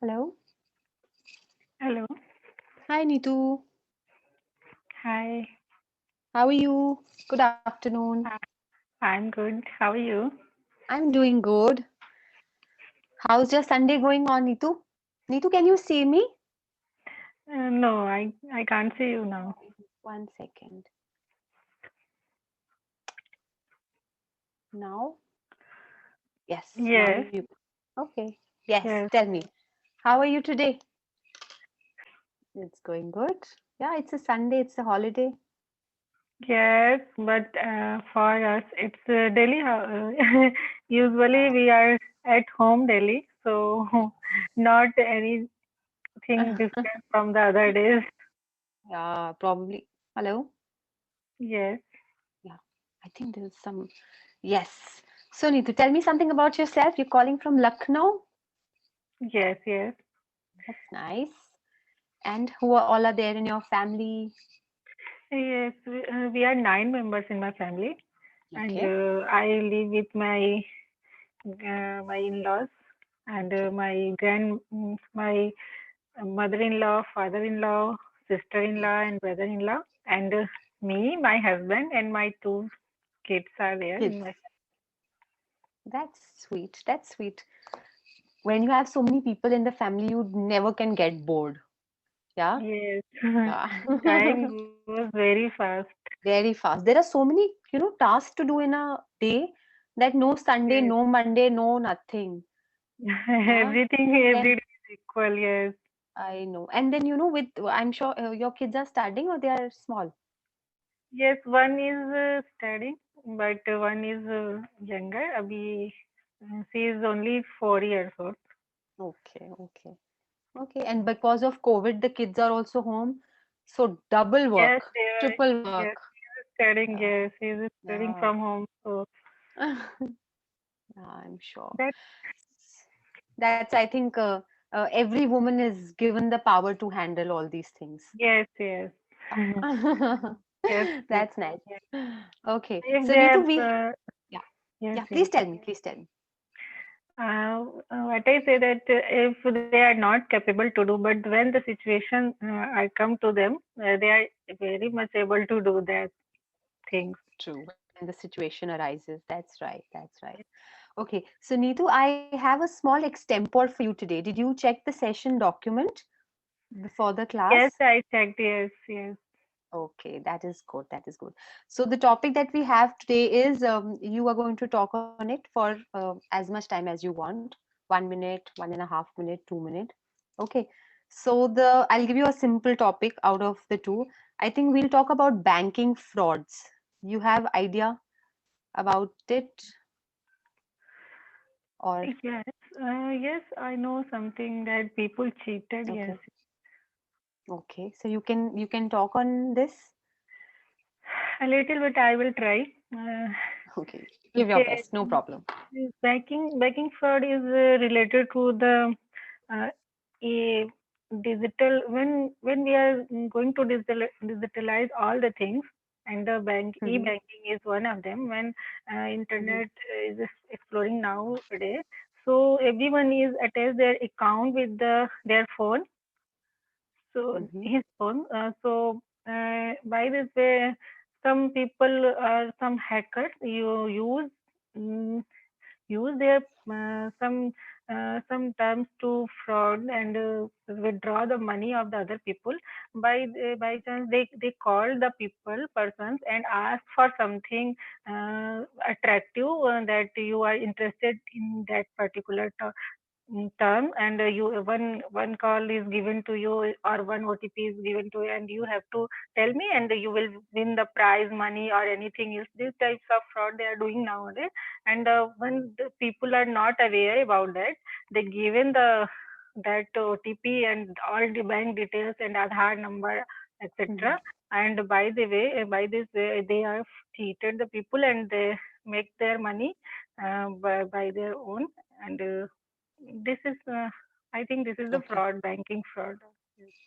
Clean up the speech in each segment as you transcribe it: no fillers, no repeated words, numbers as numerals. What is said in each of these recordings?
Hello. Hello. Hi, Neetu. Hi. How are you? Good afternoon. Uh, I'm good. How are you? I'm doing good. How's your Sunday going on, Neetu? Neetu, can you see me? No, I can't see you now. 1 second. Now? Yes, now Yes, you. Okay. Yes, yes, tell me. How are you today? It's going good. Yeah, it's a Sunday, it's a holiday. yes. But for us, it's daily. Usually we are at home daily, so not anything different from the other days. Yeah, probably. Hello? Yes, Yeah, I think there's some. Yes. So, Neetu, tell me something about yourself. You're calling from Lucknow? yes, yes, That's nice. And who are all are there in your family? yes. We are 9 members in my family, and Okay. I live with my in-laws and my mother-in-law, father-in-law, sister-in-law, and brother-in-law, and me, my husband, and my two kids are there Kids. in my. That's sweet. That's sweet. When you have so many people in the family, you never can get bored. Yeah. Yes, Yeah. time goes very fast. Very fast. There are so many, tasks to do in a day that no Sunday, Yes, no Monday, no nothing. Yeah. everything Then every day is equal. Yes, I know. And then, with, I'm sure your kids are studying or they are small. yes. One is studying, but one is younger. Abhi, she is only 4 years old. Okay. Okay. Okay. And because of COVID, the kids are also home. So double Yes, work, they are. triple Yes, work. studying. Yeah. Yes, he is studying Yeah. from home. So Yeah, I'm sure. that. That's, I think, every woman is given the power to handle all these things. Yes, yes. Yes, yes, That's nice. yes. Okay. If So, they Neetu, are, yeah, yes, yeah, yes. please tell me, please tell me. What I say that if they are not capable to do, but when the situation I come to them, they are very much able to do that things. True. When the situation arises. That's right. That's right. Okay. So, Neetu, I have a small extempore for you today. Did you check the session document before the Yes, class? I checked. Yes, yes. Okay, that is good. That is good. So the topic that we have today is you are going to talk on it for as much time as you want. 1 minute, 1.5 minute, 2 minute. Okay. So I'll give you a simple topic out of the two. I think we'll talk about banking frauds. You have idea about it or Yes, yes, I know something that people cheated. Yes, okay. Okay. So you can talk on this. a little bit. I will try. Okay. Give your Okay, best. No problem. banking fraud is related to the uh, a digital when we are going to digitalize all the things, and the Mm-hmm. e-banking is one of them. When Mm-hmm. internet is exploring nowadays, so everyone is attached their account with their phone, so Mm-hmm. his phone. By this way, some people or some hackers you mm, use their some terms to fraud and withdraw the money of the other people. By chance they call the people persons and ask for something attractive, that you are interested in that particular term, and you one call is given to you or one OTP is given to you, and you have to tell me, and you will win the prize money or anything else. These types of fraud they are doing nowadays, and when the people are not aware about that, they given that OTP and all the bank details and Aadhaar number, Mm-hmm. etc. And by this way, they are cheated the people and they make their money by their own. And this is, I think, this is the Okay. fraud, banking fraud.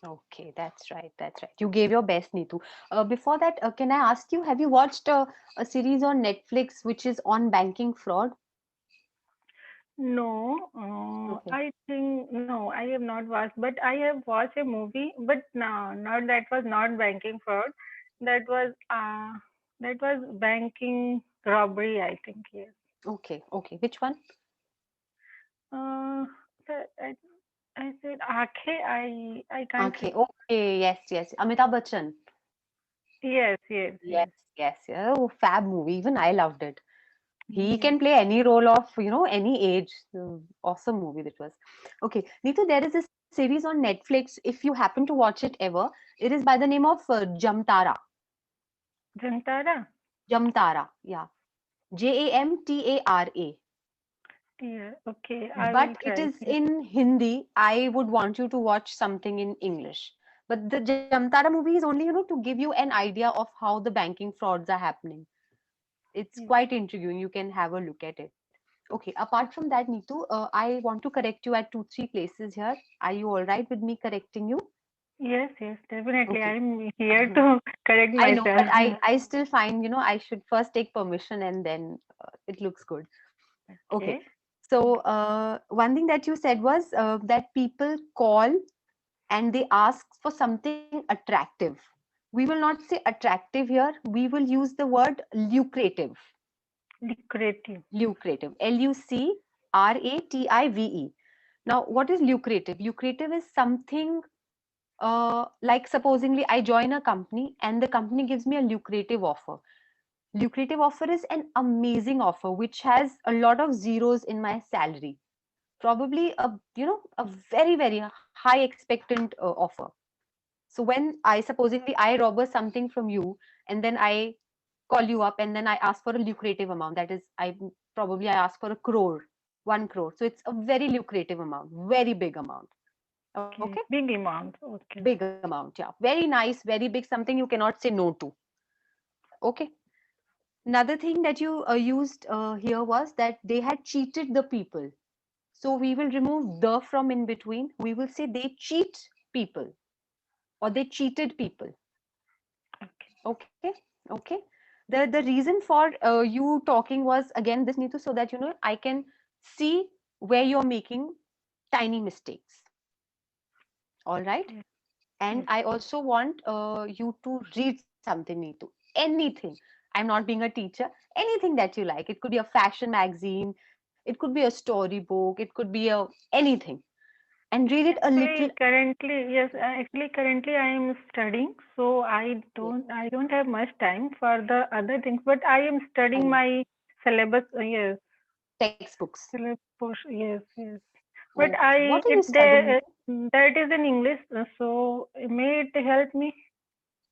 Okay, that's right. That's right. You gave your best, Neetu. Before that, can I ask you, have you watched a series on Netflix which is on banking fraud? No, Okay. I think no, I have not watched, but I have watched a movie, but no, not that was not banking fraud. That was banking robbery, I think. Yes. Okay. Okay. Which one? Uh, I said Aakhe. I can't. Okay. Okay. Yes. Yes. Amitabh Bachchan. Yes, yes, Yes. yes, Yes. Yeah. Oh, fab movie. Even I loved it. He yes. can play any role of, any age. Awesome movie that was. Okay. Neetu, there is a series on Netflix. If you happen to watch it ever, it is by the name of Jamtara. Jantara. Jamtara. Yeah. Jamtara. Yeah. Okay, I will But it try. is in Hindi. I would want you to watch something in English. But the Jamtara movie is only, to give you an idea of how the banking frauds are happening. It's Yes. quite intriguing. You can have a look at it. Okay, apart from that, Neetu, I want to correct you at two, three places here. Are you all right with me correcting you? Yes, yes, definitely. Okay. I'm here to correct I know, but myself. I still find, I should first take permission and then it looks good. Okay. Okay. So, one thing that you said was that people call and they ask for something attractive. We will not say attractive here. We will use the word lucrative. Lucrative. Lucrative. Lucrative. Now, what is lucrative? Lucrative is something like supposingly I join a company and the company gives me a lucrative offer. Lucrative offer is an amazing offer which has a lot of zeros in my salary. Probably a very high expectant offer. So when I supposingly I robber something from you and then I call you up and then I ask for a lucrative amount, that is I ask for a crore, 1 crore, so it's a very lucrative amount, very big amount. Okay. Okay. Big amount. Okay. Big amount, yeah, very nice, very big, something you cannot say no to. Okay. Another thing that you used here was that they had cheated the people. So we will remove the from in between. We will say they cheat people or they cheated people. Okay. Okay. Okay. The reason for you talking was again this, Neetu, so that I can see where you're making tiny mistakes. All right. Yes. And Yes. I also want you to read something, Neetu. Anything. I'm not being a teacher. Anything that you like. It could be a fashion magazine. It could be a storybook. It could be a anything. And read it a little. Currently I am studying, so I don't have much time for the other things, but I am I studying know. my syllabus. Yes, Textbooks. syllabus. Yes, yes. But Okay. What are you if studying, they Neetu? that is in English, so may it help me?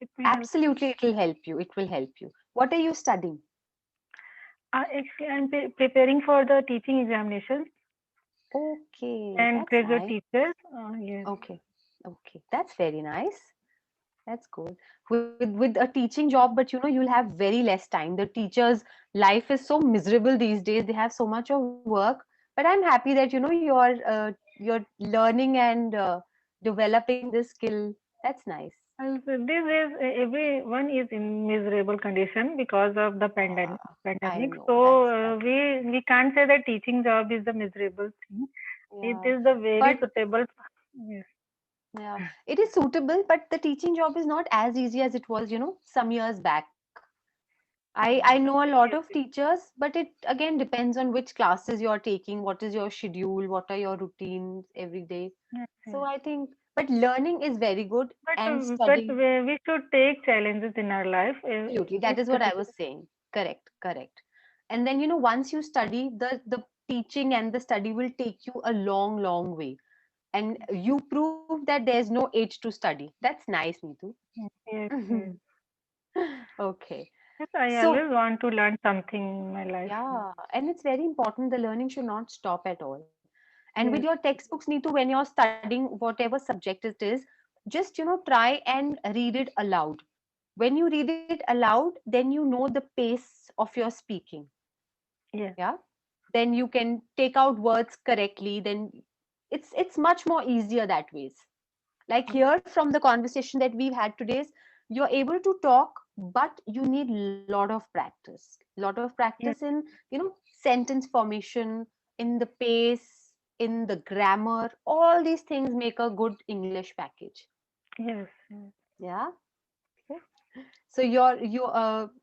It may help. Absolutely, it will help you. It will help you. What are you studying? Actually, I'm preparing for the teaching examinations Okay, and that's graduate nice. teachers. Yes. Okay, okay, that's very nice. That's good. With a teaching job, but you'll have very less time. The teacher's life is so miserable these days. They have so much of work. But I'm happy that you're learning and developing this skill. That's nice. Also, this is everyone is in miserable condition because of the pandemic. Yeah, I Pandemic. know. So That's we can't say that teaching job is the miserable thing. It yeah. is the very But suitable. Yes. yeah, it is suitable, but the teaching job is not as easy as it was, some years back. I Yes. know a lot of Yes. teachers, but it again depends on which classes you're taking, what is your schedule, what are your routines every day. Yes. So Yes. I think, but learning is very good and But studying. we should take challenges in our life. Absolutely, that It's is what I was saying. Correct, correct. And then once you study, the teaching and the study will take you a long, long way. And you prove that there's no age to study. That's nice, Neetu. yes. Yes. Okay. Yes. I So, always want to learn something in my life. yeah, and it's very important. The learning should not stop at all. And with your Yes. textbooks, Neetu, when you're studying whatever subject it is, just try and read it aloud. When you read it aloud, then you know the pace of your speaking. Yes. Yeah. Then you can take out words correctly. Then it's much more easier that ways. Like here from the conversation that we've had today, you're able to talk, but you need lot of practice. Lot of practice Yes. in sentence formation, in the pace, in the grammar. All these things make a good English package. Yes, yes. Yeah. Okay. So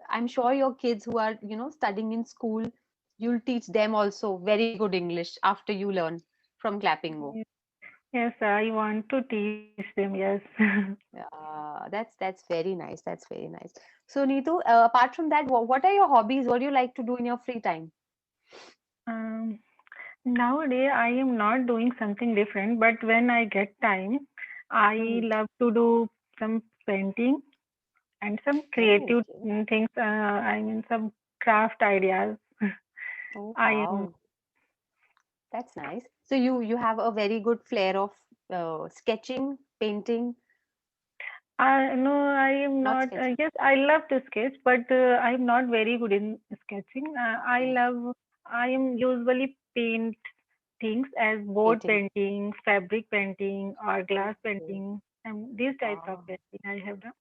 I'm sure your kids who are, studying in school, you'll teach them also very good English after you learn from Clapping Go. Yes, yes, I want to teach them. Yes. Yeah, that's very nice. That's very nice. So Neetu, apart from that, what are your hobbies? What do you like to do in your free time? Um, Nowadays, I am not doing something different, but when I get time, I Hmm. love to do some painting and some Oh, creative okay. things. I mean, some craft ideas. Oh, I am. wow. That's nice. So you have a very good flair of sketching, painting, No, I am not not. sketching. Yes, I love to sketch, but I am not very good in sketching. I Okay. love. I am usually paint things as board Painting. painting, fabric painting, or glass Okay. painting, and these types of Wow. painting I have done.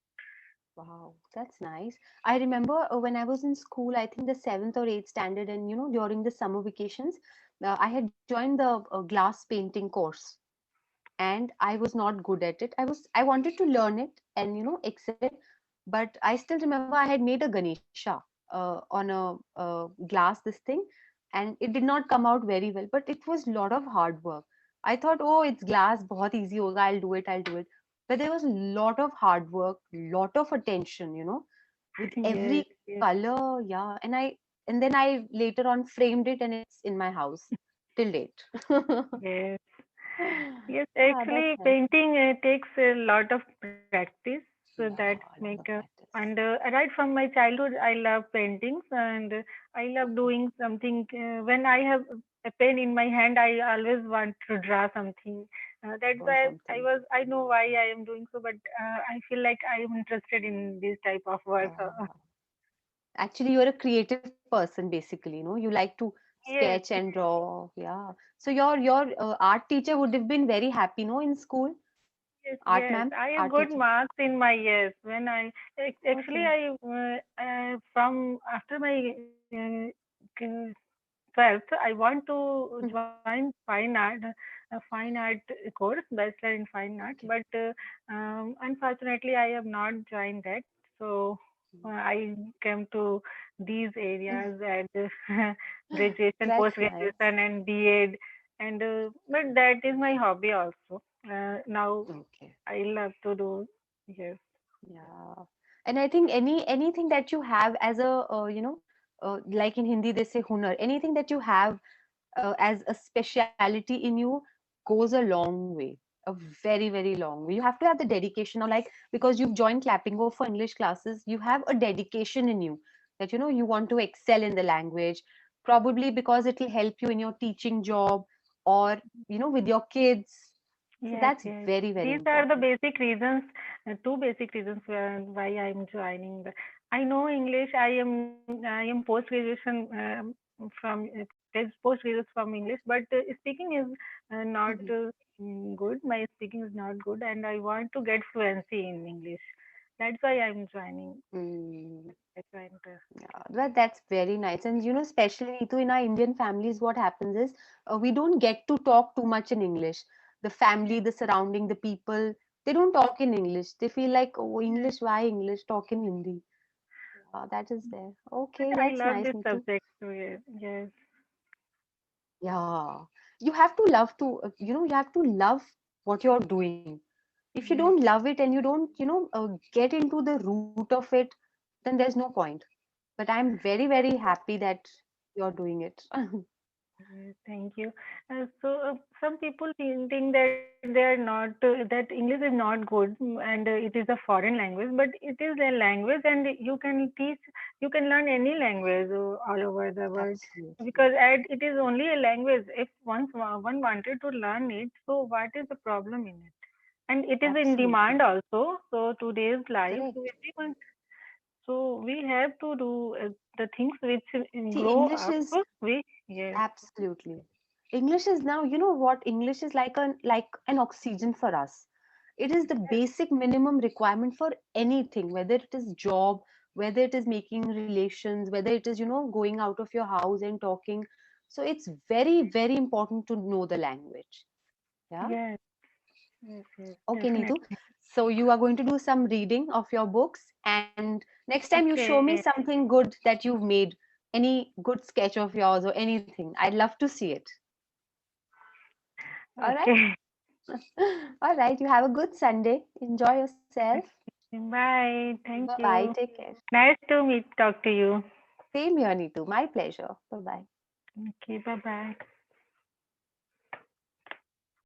Wow. That's nice. I remember when I was in school, I think the seventh or eighth standard, and during the summer vacations, I had joined the glass painting course, and I was not good at it. I wanted to learn it and excel it, but I still remember I had made a Ganesha on a glass this thing, and it did not come out very well. But it was a lot of hard work. I thought, oh, it's glass, बहुत easy होगा. I'll do it. But there was a lot of hard work, lot of attention, with Yes, every yes, color. Yeah, and then I later on framed it, and it's in my house till date. yes. Yes, Ah, that's actually, nice. painting takes a lot of practice, so that Yeah, a make lot of and practice. right from my childhood, I love paintings and I love Okay. doing something. When I have a pen in my hand, I always want to draw something. That's Draw why something. I know why I am doing so, but I feel like I am interested in this type of work. Yeah. Actually, you're a creative person, basically. You like to sketch Yes, and draw. Yeah. So your art teacher would have been very happy, no, in school. yes, Art yes. ma'am, I have art good teacher. marks in my yes. When I actually Okay. from after my uh, 12th, I want to Hmm. join fine art course, bachelor in fine art. But Okay. unfortunately, I have not joined that. So I came to these areas and graduation, That's post nice. graduation, and B.Ed. And but that is my hobby also. Now Okay. I love to do. Yes. Yeah. And I think anything that you have as a like in Hindi they say hunar, anything that you have as a speciality in you goes a long way, a very very long way. You have to have the dedication, or like, because you've joined Clapping Go for English classes, you have a dedication in you that you want to excel in the language, probably because it will help you in your teaching job, or with your kids. So Yes, that's yes. very very These are the important. basic reasons, two basic reasons why I'm joining. I know English. I am post graduation post graduation from English, but speaking is not good. My speaking is not good, and I want to get fluency in English. That's why I'm joining. Mm. That's why I'm Yeah, that's very nice. And especially Neetu, in our Indian families, what happens is we don't get to talk too much in English. The family, the surrounding, the people, they don't talk in English. They feel like, oh, English, why English? Talk in Hindi. That is there. but Okay, I that's love nice, this Neetu. subject. So yes, Yeah, you have to love to, you have to love what you're doing. If you don't yes. love it and you don't, get into the root of it, then there's no point. But I'm very, very happy that you're doing it. Yes, thank you. So some people think that they are not that English is not good and it is a foreign language, but it is a language and you can teach, you can learn any language all over the world Absolutely. because it is only a language. If once one wanted to learn it, so what is the problem in it? And it is in Absolutely. demand also. So today's life, so Correct. everyone. So we have to do the things which See, grow English up. is We yes. absolutely. English is now, you know what? English is like an oxygen for us. It is the basic minimum requirement for anything, whether it is job, whether it is making relations, whether it is, going out of your house and talking. So it's very, very important to know the language. Yeah. Yes, yes, yes, Okay, Neetu. definitely. So you are going to do some reading of your books, and next time you show me Okay, something good that you've made, any good sketch of yours or anything. I'd love to see it. All right. okay. All right. You have a good Sunday. Enjoy yourself. Bye. Bye Thank bye. you. Take care. Nice to talk to you. Same here, Neetu. My pleasure. Bye bye. Okay, bye bye.